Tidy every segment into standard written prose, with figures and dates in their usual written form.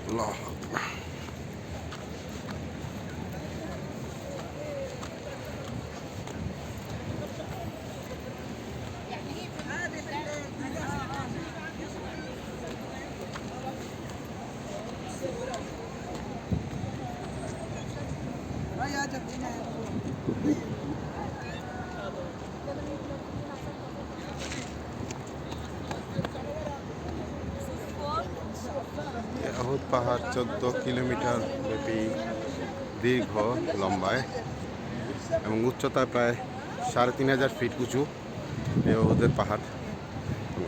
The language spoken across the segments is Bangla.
আল্লাহ অহুদ পাহাড় 14 কিলোমিটার ব্যাপী দীর্ঘ লম্বায় এবং উচ্চতায় প্রায় 3500 ফিট উঁচু এই অহুদের পাহাড়।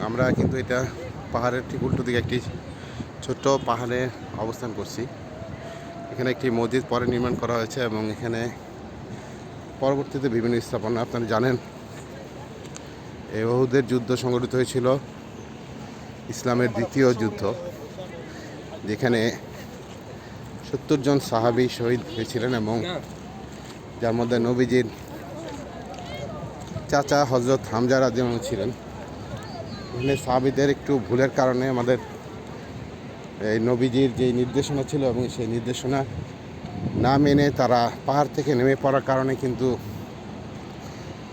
আমরা কিন্তু এটা পাহাড়ের ঠিক উল্টো দিকে একটি ছোট্ট পাহাড়ে অবস্থান করছি। এখানে একটি মসজিদ পরে নির্মাণ করা হয়েছে এবং এখানে পরবর্তীতে বিভিন্ন স্থাপনা। আপনারা জানেন এই অহুদের যুদ্ধ সংগঠিত হয়েছিল ইসলামের দ্বিতীয় যুদ্ধ, যেখানে 70 জন সাহাবী শহীদ হয়েছিলেন এবং যার মধ্যে নবীজির চাচা হযরত হামজা রাদিয়াল্লাহু আনহু ছিলেন। এখানে সাহাবীদের একটু ভুলের কারণে আমাদের এই নবীজির যে নির্দেশনা ছিল এবং সেই নির্দেশনা না মেনে তারা পাহাড় থেকে নেমে পড়ার কারণে কিন্তু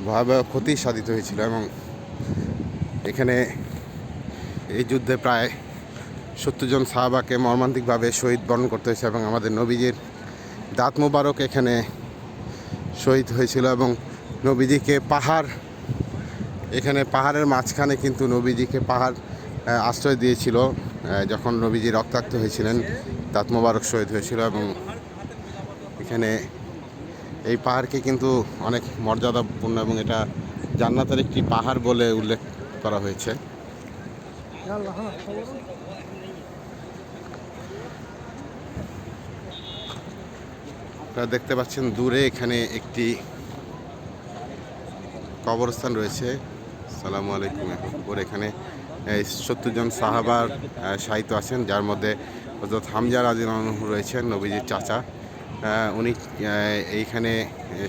ভয়াবহ ক্ষতি সাধিত হয়েছিল এবং এখানে এই যুদ্ধে প্রায় 70 জন সাহাবাকে মর্মান্তিকভাবে শহীদ বরণ করতে হয়েছে এবং আমাদের নবীজির দাঁত মোবারক এখানে শহীদ হয়েছিল এবং নবীজিকে এখানে পাহাড়ের মাঝখানে কিন্তু নবীজিকে পাহাড় আশ্রয় দিয়েছিল যখন নবীজি রক্তাক্ত হয়েছিলেন, দাঁত মোবারক শহীদ হয়েছিল। এবং এখানে এই পাহাড়কে কিন্তু অনেক মর্যাদাপূর্ণ এবং এটা জান্নাতের একটি পাহাড় বলে উল্লেখ করা হয়েছে। আপনারা দেখতে পাচ্ছেন দূরে এখানে একটি কবরস্থান রয়েছে। আসসালামু আলাইকুম। ওর এখানে 70 জন সাহাবার শায়িত আছেন, যার মধ্যে হযরত হামজা রাদিয়াল্লাহু আনহু রয়েছেন, নবীজির চাচা। উনি এইখানে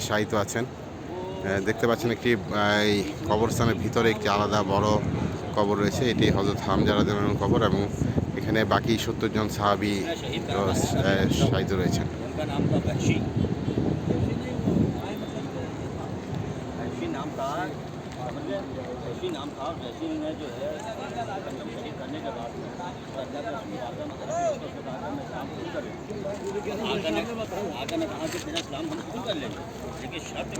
শায়িত আছেন। দেখতে পাচ্ছেন একটি এই কবরস্থানের ভিতরে একটি আলাদা বড় কবর রয়েছে, এটি হযরত হামজা রাদিয়াল্লাহু আনহুর কবর এবং এখানে বাকি 70 জন সাহাবী শায়িত রয়েছেন। नाम था वैसे ही ने जो है शरीफ करने के बाद आगे ने कहा कि तेरा इस्लाम हम शुरू कर लेंगे, लेकिन शर्त